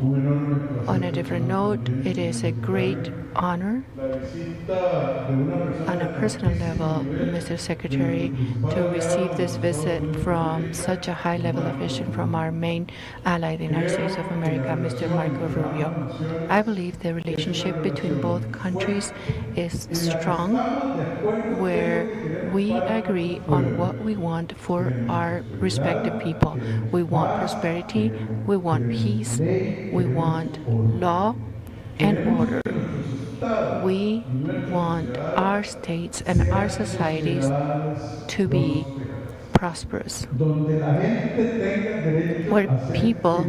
On a different note, it is a great honor on a personal level, Mr. Secretary, to receive this visit from such a high-level official from our main ally, the United States of America, Mr. Marco Rubio. I believe the relationship between both countries is strong, where we agree on what we want for our respective people. We want prosperity, we want peace, we want law and order. We want our states and our societies to be prosperous, where people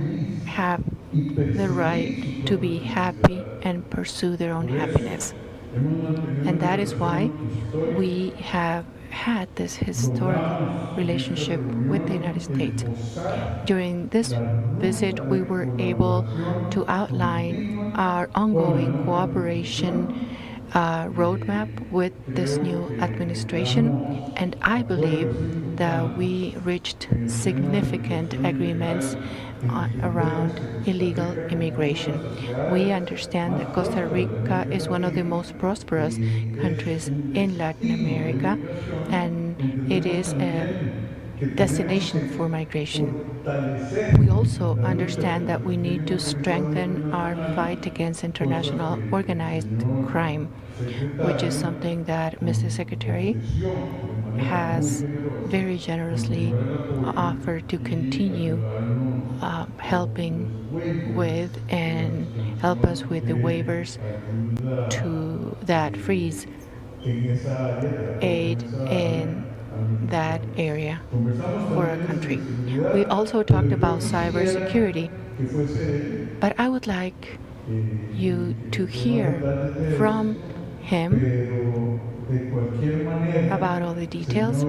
have the right to be happy and pursue their own happiness. And that is why we have had this historical relationship with the United States. During this visit, we were able to outline our ongoing cooperation roadmap with this new administration, and I believe that we reached significant agreements around illegal immigration. We understand that Costa Rica is one of the most prosperous countries in Latin America, and it is a destination for migration. We also understand that we need to strengthen our fight against international organized crime, which is something that Mr. Secretary has very generously offered to continue helping with and help us with the waivers that freeze aid in that area for our country. We also talked about cybersecurity, but I would like you to hear from him about all the details.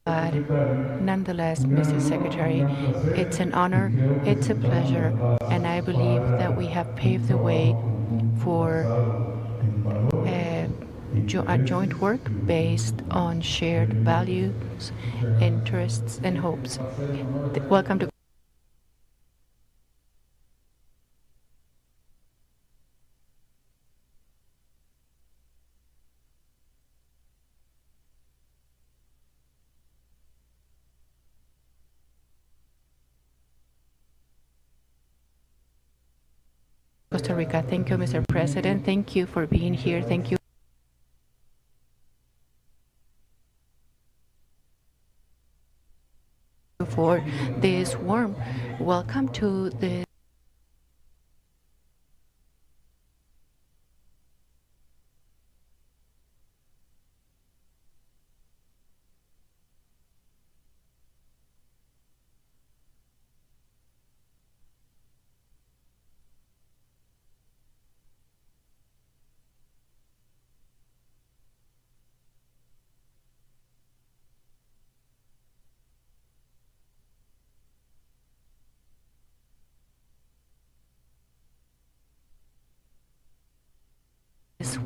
But nonetheless, Mr. Secretary, it's an honor, it's a pleasure, and I believe that we have paved the way for a joint work based on shared values, interests, and hopes. Welcome to Costa Rica. Thank you, Mr. President. Thank you for being here. Thank you for this warm welcome to the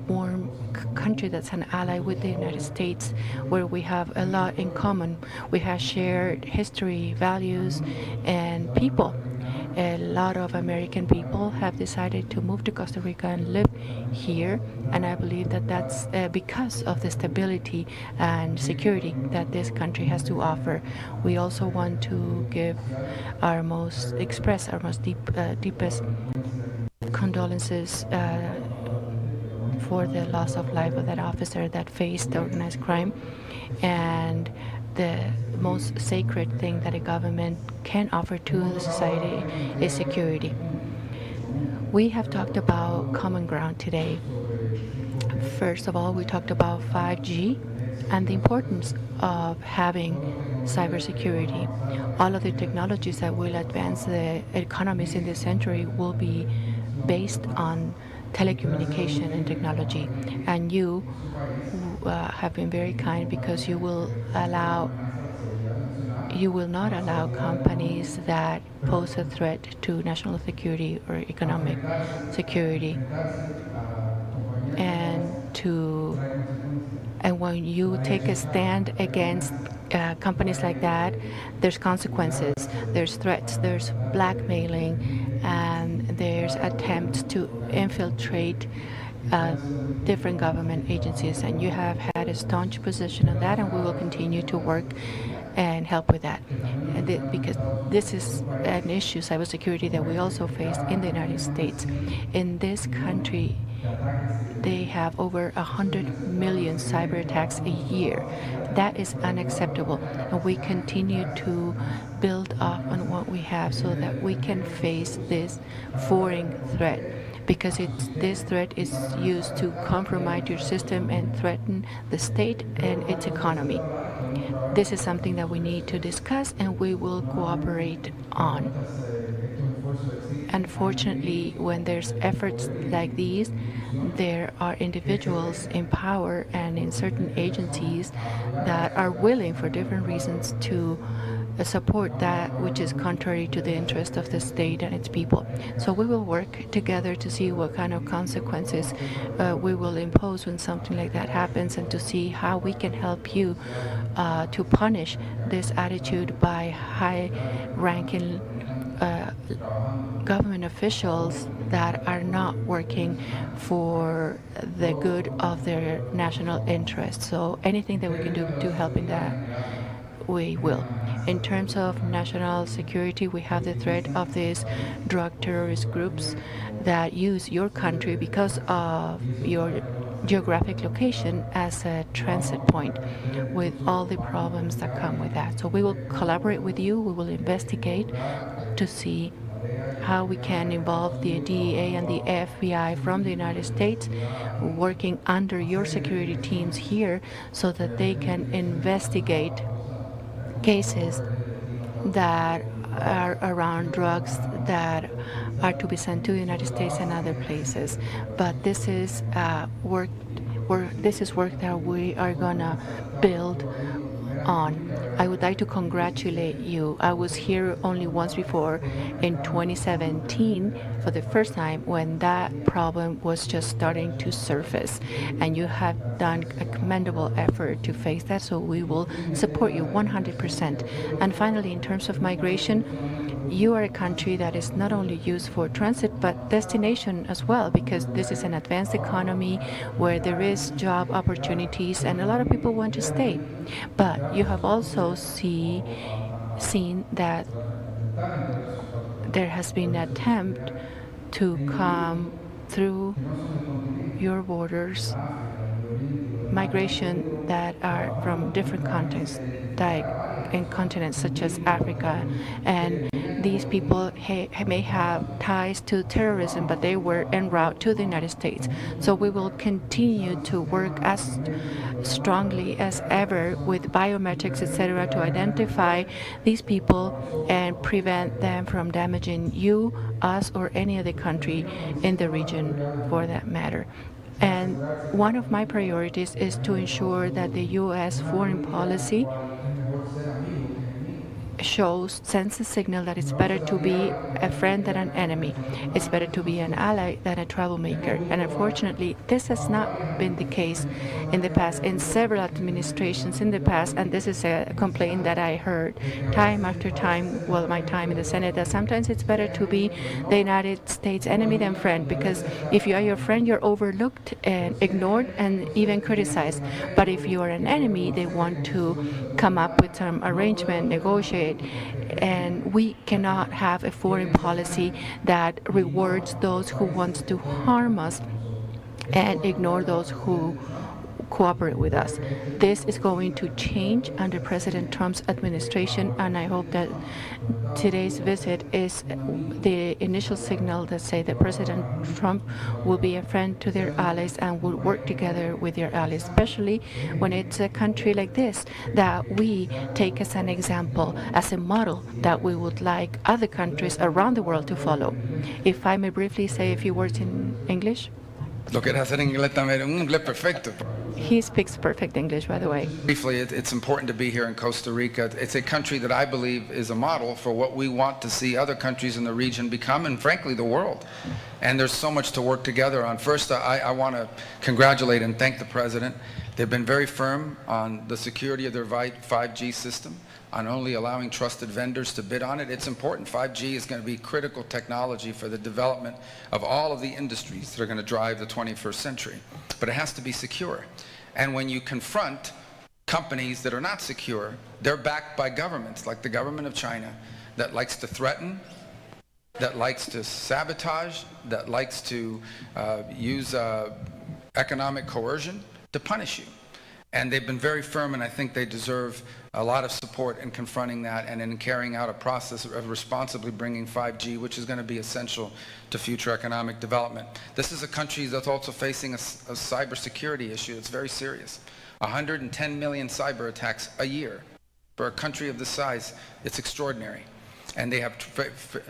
warm country that's an ally with the United States, where we have a lot in common. We have shared history, values, and people. A lot of American people have decided to move to Costa Rica and live here, and I believe that that's because of the stability and security that this country has to offer. We also want to express our most deepest condolences for the loss of life of that officer that faced organized crime. And the most sacred thing that a government can offer to the society is security. We have talked about common ground today. First of all, we talked about 5G and the importance of having cybersecurity. All of the technologies that will advance the economies in this century will be based on telecommunication and technology. And you have been very kind because you will not allow companies that pose a threat to national security or economic security. And when you take a stand against companies like that, there's consequences, there's threats, there's blackmailing, and there's attempts to infiltrate different government agencies. And you have had a staunch position on that, and we will continue to work and help with that. Because this is an issue, cybersecurity, that we also face in the United States. In this country, they have over 100 million cyber attacks a year. That is unacceptable. And we continue to build up on what we have so that we can face this foreign threat, because this threat is used to compromise your system and threaten the state and its economy. This is something that we need to discuss, and we will cooperate on. Unfortunately, when there's efforts like these, there are individuals in power and in certain agencies that are willing, for different reasons, to support that which is contrary to the interest of the state and its people. So we will work together to see what kind of consequences we will impose when something like that happens, and to see how we can help you to punish this attitude by high-ranking government officials that are not working for the good of their national interests. So anything that we can do to help in that, we will. In terms of national security, we have the threat of these drug terrorist groups that use your country because of your geographic location as a transit point, with all the problems that come with that. So we will collaborate with you. We will investigate to see how we can involve the DEA and the FBI from the United States, working under your security teams here, so that they can investigate cases that are around drugs that are to be sent to the United States and other places. But this is work that we are gonna build on. I would like to congratulate you. I was here only once before, in 2017, for the first time, when that problem was just starting to surface. And you have done a commendable effort to face that, so we will support you 100%. And finally, in terms of migration, you are a country that is not only used for transit, but destination as well, because this is an advanced economy where there is job opportunities and a lot of people want to stay. But you have also seen that there has been an attempt to come through your borders, migration that are from different continents, like in continents such as Africa, and these people may have ties to terrorism, but they were en route to the United States. So we will continue to work as strongly as ever with biometrics, etc., to identify these people and prevent them from damaging you, us, or any other country in the region for that matter. And one of my priorities is to ensure that the U.S. foreign policy sends a signal that it's better to be a friend than an enemy. It's better to be an ally than a troublemaker. And unfortunately, this has not been the case in the past, in several administrations in the past, and this is a complaint that I heard time after time while my time in the Senate, that sometimes it's better to be the United States enemy than friend, because if you are your friend, you're overlooked and ignored and even criticized. But if you are an enemy, they want to come up with some arrangement, negotiate, and we cannot have a foreign policy that rewards those who want to harm us and ignore those who cooperate with us. This is going to change under President Trump's administration, and I hope that today's visit is the initial signal that say that President Trump will be a friend to their allies and will work together with their allies, especially when it's a country like this that we take as an example, as a model that we would like other countries around the world to follow. If I may briefly say a few words in English. Lo quieres hacer en inglés también, un inglés perfecto. He speaks perfect English, by the way. Briefly, it's important to be here in Costa Rica. It's a country that I believe is a model for what we want to see other countries in the region become, and frankly, the world. And there's so much to work together on. First, I want to congratulate and thank the President. They've been very firm on the security of their 5G system, on only allowing trusted vendors to bid on it. It's important. 5G is going to be critical technology for the development of all of the industries that are going to drive the 21st century. But it has to be secure. And when you confront companies that are not secure, they're backed by governments like the government of China that likes to threaten, that likes to sabotage, that likes to use economic coercion to punish you. And they've been very firm, and I think they deserve a lot of support in confronting that and in carrying out a process of responsibly bringing 5G, which is going to be essential to future economic development. This is a country that's also facing a cybersecurity issue that's very serious. 110 million cyber attacks a year. For a country of this size, it's extraordinary. And they have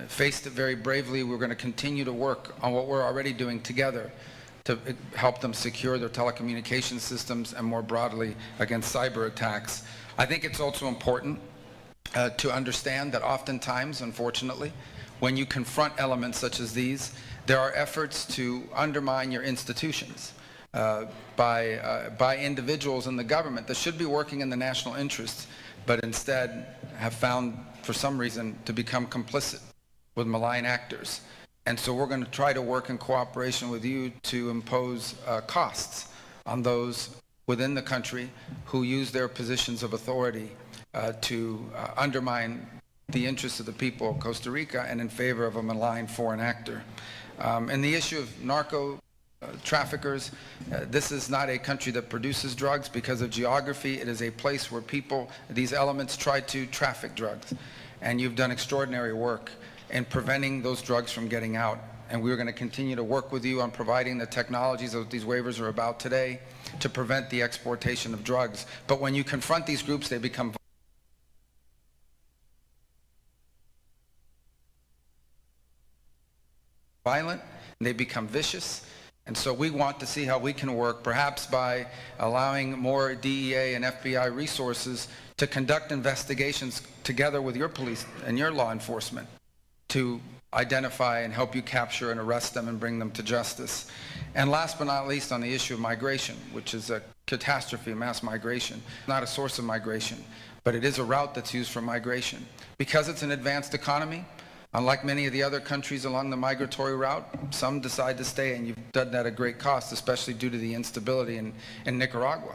faced it very bravely. We're going to continue to work on what we're already doing together to help them secure their telecommunication systems and more broadly against cyber attacks. I think it's also important to understand that oftentimes, unfortunately, when you confront elements such as these, there are efforts to undermine your institutions by individuals in the government that should be working in the national interest, but instead have found, for some reason, to become complicit with malign actors. And so we're going to try to work in cooperation with you to impose costs on those within the country who use their positions of authority to undermine the interests of the people of Costa Rica and in favor of a malign foreign actor. And the issue of narco traffickers, this is not a country that produces drugs because of geography. It is a place where people, these elements, try to traffic drugs. And you've done extraordinary work in preventing those drugs from getting out. And we're going to continue to work with you on providing the technologies that these waivers are about today to prevent the exportation of drugs. But when you confront these groups, they become violent, and they become vicious. And so we want to see how we can work, perhaps by allowing more DEA and FBI resources to conduct investigations together with your police and your law enforcement, to identify and help you capture and arrest them and bring them to justice. And last but not least, on the issue of migration, which is a catastrophe, mass migration, not a source of migration, but it is a route that's used for migration. Because it's an advanced economy, unlike many of the other countries along the migratory route, some decide to stay, and you've done that at great cost, especially due to the instability in Nicaragua,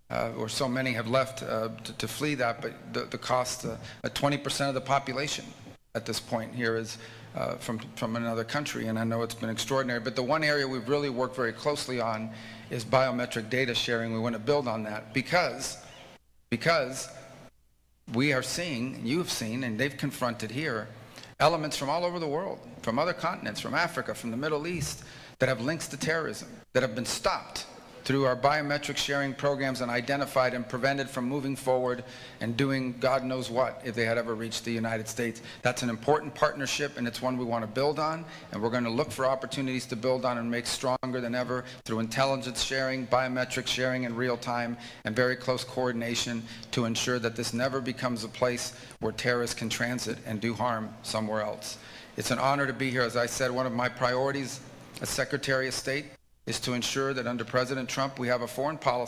where so many have left to flee that, but the cost, 20% of the population at this point here is from another country, and I know it's been extraordinary. But the one area we've really worked very closely on is biometric data sharing. We want to build on that because we are seeing, you've seen, and they've confronted here, elements from all over the world, from other continents, from Africa, from the Middle East, that have links to terrorism, that have been stopped through our biometric sharing programs and identified and prevented from moving forward and doing God knows what if they had ever reached the United States. That's an important partnership, and it's one we want to build on, and we're going to look for opportunities to build on and make stronger than ever through intelligence sharing, biometric sharing in real time, and very close coordination to ensure that this never becomes a place where terrorists can transit and do harm somewhere else. It's an honor to be here. As I said, one of my priorities as Secretary of State is to ensure that under President Trump we have a foreign policy